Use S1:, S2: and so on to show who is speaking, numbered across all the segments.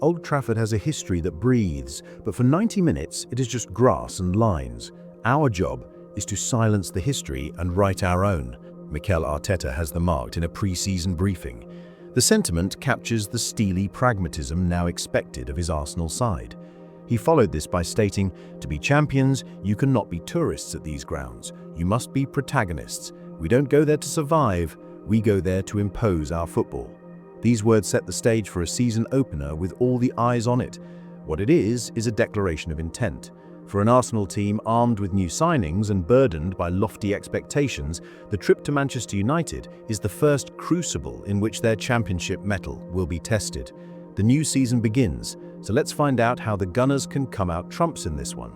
S1: Old Trafford has a history that breathes, but for 90 minutes it is just grass and lines. Our job is to silence the history and write our own. Mikel Arteta has them marked in a pre-season briefing. The sentiment captures the steely pragmatism now expected of his Arsenal side. He followed this by stating, "To be champions, you cannot be tourists at these grounds. You must be protagonists. We don't go there to survive, we go there to impose our football." These words set the stage for a season opener with all the eyes on it. What it is a declaration of intent. For an Arsenal team armed with new signings and burdened by lofty expectations, the trip to Manchester United is the first crucible in which their championship mettle will be tested. The new season begins, so let's find out how the Gunners can come out trumps in this one.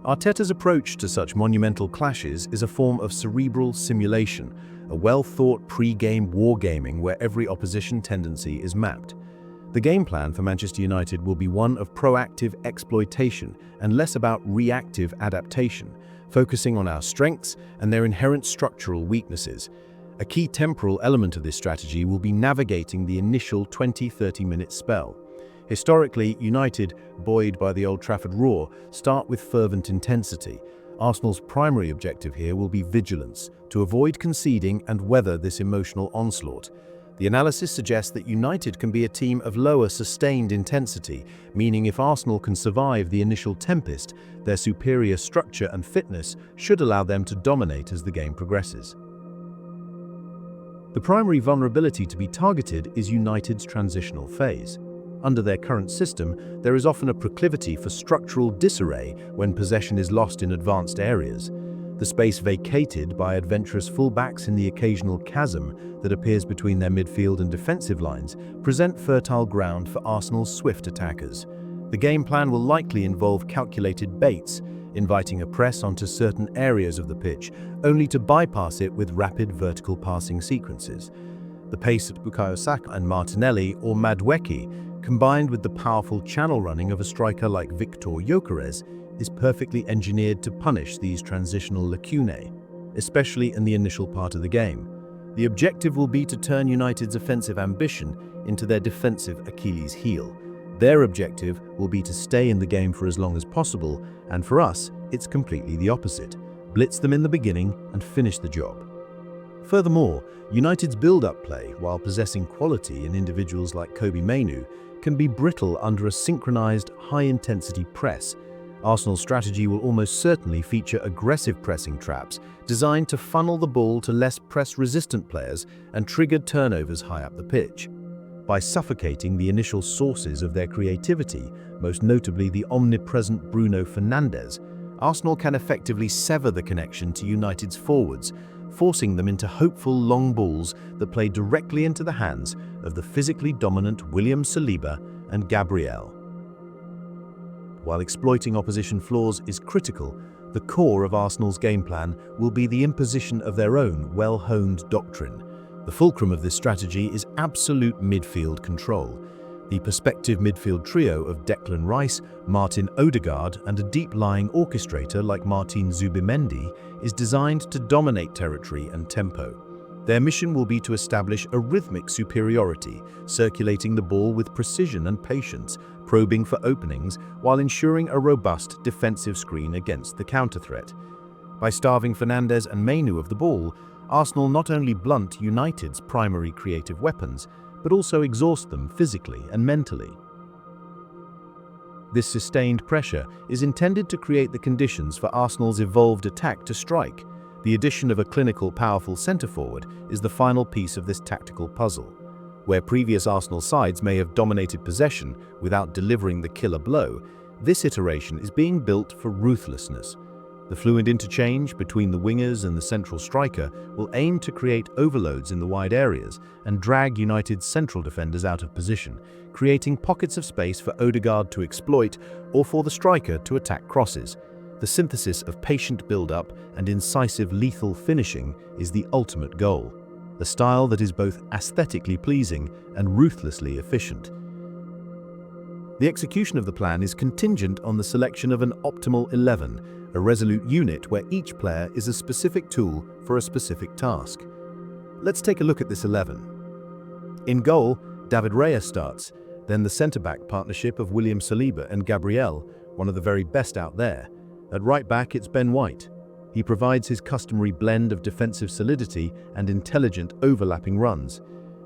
S1: Arteta's approach to such monumental clashes is a form of cerebral simulation, a well-thought pre-game wargaming where every opposition tendency is mapped. The game plan for Manchester United will be one of proactive exploitation and less about reactive adaptation, focusing on our strengths and their inherent structural weaknesses. A key temporal element of this strategy will be navigating the initial 20-30 minute spell. Historically, United, buoyed by the Old Trafford roar, start with fervent intensity. Arsenal's primary objective here will be vigilance, to avoid conceding and weather this emotional onslaught. The analysis suggests that United can be a team of lower sustained intensity, meaning if Arsenal can survive the initial tempest, their superior structure and fitness should allow them to dominate as the game progresses. The primary vulnerability to be targeted is United's transitional phase. Under their current system, there is often a proclivity for structural disarray when possession is lost in advanced areas. The space vacated by adventurous fullbacks in the occasional chasm that appears between their midfield and defensive lines present fertile ground for Arsenal's swift attackers. The game plan will likely involve calculated baits, inviting a press onto certain areas of the pitch, only to bypass it with rapid vertical passing sequences. The pace of Bukayo Saka and Martinelli or Madueke, combined with the powerful channel running of a striker like Gyökeres, is perfectly engineered to punish these transitional lacunae, especially in the initial part of the game. The objective will be to turn United's offensive ambition into their defensive Achilles heel. Their objective will be to stay in the game for as long as possible, and for us, it's completely the opposite. Blitz them in the beginning and finish the job. Furthermore, United's build-up play, while possessing quality in individuals like Kobbie Mainoo, can be brittle under a synchronized, high-intensity press. Arsenal's strategy will almost certainly feature aggressive pressing traps designed to funnel the ball to less press-resistant players and trigger turnovers high up the pitch. By suffocating the initial sources of their creativity, most notably the omnipresent Bruno Fernandes, Arsenal can effectively sever the connection to United's forwards, forcing them into hopeful long balls that play directly into the hands of the physically dominant William Saliba and Gabriel. While exploiting opposition flaws is critical, the core of Arsenal's game plan will be the imposition of their own well-honed doctrine. The fulcrum of this strategy is absolute midfield control. The perspective midfield trio of Declan Rice, Martin Odegaard, and a deep-lying orchestrator like Rice Zubimendi is designed to dominate territory and tempo. Their mission will be to establish a rhythmic superiority, circulating the ball with precision and patience, probing for openings while ensuring a robust defensive screen against the counter-threat. By starving Fernandes and Mainoo of the ball, Arsenal not only blunt United's primary creative weapons, but also exhaust them physically and mentally. This sustained pressure is intended to create the conditions for Arsenal's evolved attack to strike. The addition of a clinical, powerful centre-forward is the final piece of this tactical puzzle. Where previous Arsenal sides may have dominated possession without delivering the killer blow, this iteration is being built for ruthlessness. The fluid interchange between the wingers and the central striker will aim to create overloads in the wide areas and drag United's central defenders out of position, creating pockets of space for Odegaard to exploit or for the striker to attack crosses. The synthesis of patient build-up and incisive lethal finishing is the ultimate goal, a style that is both aesthetically pleasing and ruthlessly efficient. The execution of the plan is contingent on the selection of an optimal 11, a resolute unit where each player is a specific tool for a specific task. Let's take a look at this 11. In goal, David Raya starts. Then the centre-back partnership of William Saliba and Gabriel, one of the very best out there. At right-back, it's Ben White. He provides his customary blend of defensive solidity and intelligent overlapping runs.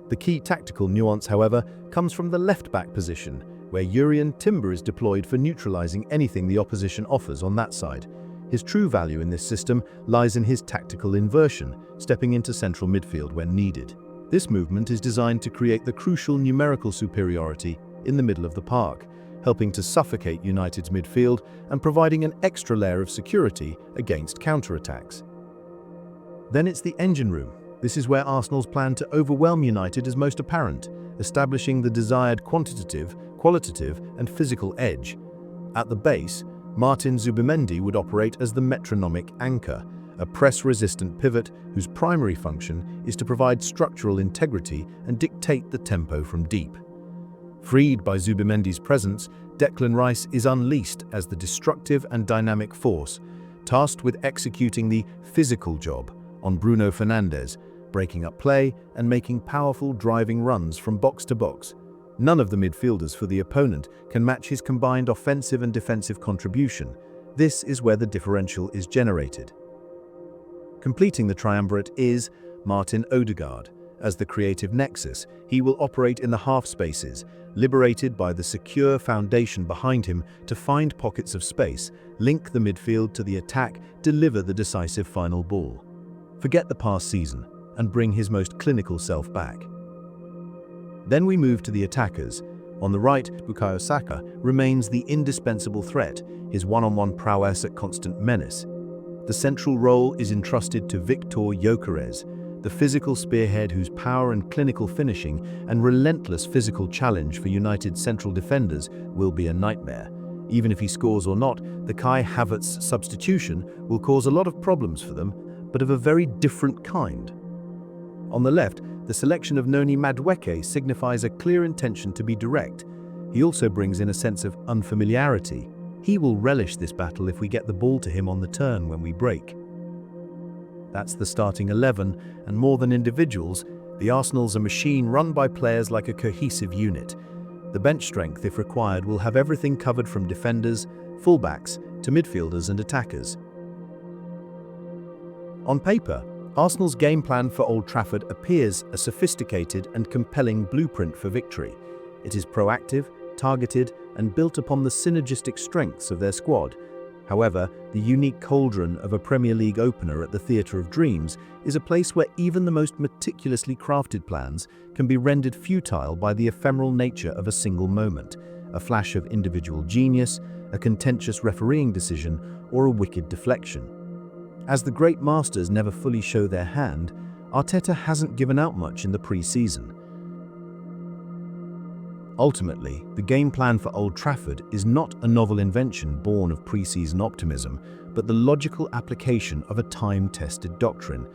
S1: The key tactical nuance, however, comes from the left-back position, where Jurrien Timber is deployed for neutralising anything the opposition offers on that side. His true value in this system lies in his tactical inversion, stepping into central midfield when needed. This movement is designed to create the crucial numerical superiority in the middle of the park, helping to suffocate United's midfield and providing an extra layer of security against counter-attacks. Then it's the engine room. This is where Arsenal's plan to overwhelm United is most apparent, establishing the desired quantitative, qualitative, and physical edge. At the base, Martin Zubimendi would operate as the metronomic anchor, a press-resistant pivot whose primary function is to provide structural integrity and dictate the tempo from deep. Freed by Zubimendi's presence, Declan Rice is unleashed as the destructive and dynamic force, tasked with executing the physical job on Bruno Fernandes, breaking up play and making powerful driving runs from box to box. None of the midfielders for the opponent can match his combined offensive and defensive contribution. This is where the differential is generated. Completing the triumvirate is Martin Odegaard. As the creative nexus, he will operate in the half spaces, liberated by the secure foundation behind him to find pockets of space, link the midfield to the attack, deliver the decisive final ball. Forget the past season and bring his most clinical self back. Then we move to the attackers. On the right, Bukayo Saka remains the indispensable threat, his one-on-one prowess a constant menace. The central role is entrusted to Victor Gyökeres, the physical spearhead whose power and clinical finishing and relentless physical challenge for United's central defenders will be a nightmare. Even if he scores or not, the Kai Havertz substitution will cause a lot of problems for them, but of a very different kind. On the left, the selection of Noni Madueke signifies a clear intention to be direct. He also brings in a sense of unfamiliarity. He will relish this battle if we get the ball to him on the turn when we break. That's the starting 11, and more than individuals, the Arsenal's a machine run by players like a cohesive unit. The bench strength, if required, will have everything covered from defenders, fullbacks, to midfielders and attackers. On paper, Arsenal's game plan for Old Trafford appears a sophisticated and compelling blueprint for victory. It is proactive, targeted, and built upon the synergistic strengths of their squad. However, the unique cauldron of a Premier League opener at the Theatre of Dreams is a place where even the most meticulously crafted plans can be rendered futile by the ephemeral nature of a single moment, a flash of individual genius, a contentious refereeing decision, or a wicked deflection. As the great masters never fully show their hand, Arteta hasn't given out much in the pre-season. Ultimately, the game plan for Old Trafford is not a novel invention born of pre-season optimism, but the logical application of a time-tested doctrine.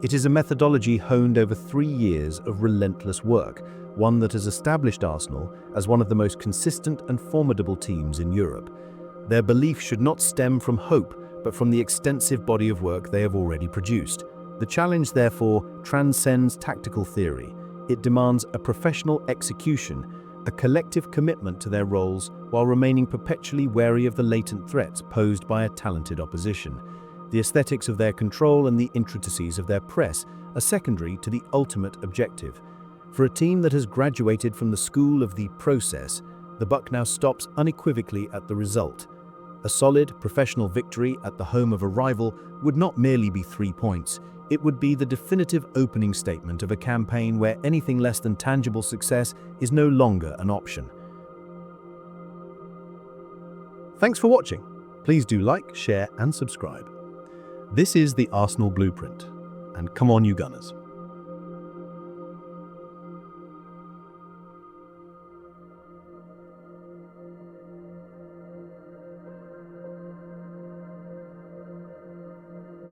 S1: It is a methodology honed over 3 years of relentless work, one that has established Arsenal as one of the most consistent and formidable teams in Europe. Their belief should not stem from hope, but from the extensive body of work they have already produced. The challenge, therefore, transcends tactical theory. It demands a professional execution, a collective commitment to their roles while remaining perpetually wary of the latent threats posed by a talented opposition. The aesthetics of their control and the intricacies of their press are secondary to the ultimate objective. For a team that has graduated from the school of the process, the buck now stops unequivocally at the result. A solid, professional victory at the home of a rival would not merely be 3 points. It would be the definitive opening statement of a campaign where anything less than tangible success is no longer an option. Thanks for watching. Please do like, share, and subscribe. This is the Arsenal Blueprint. And come on, you Gunners.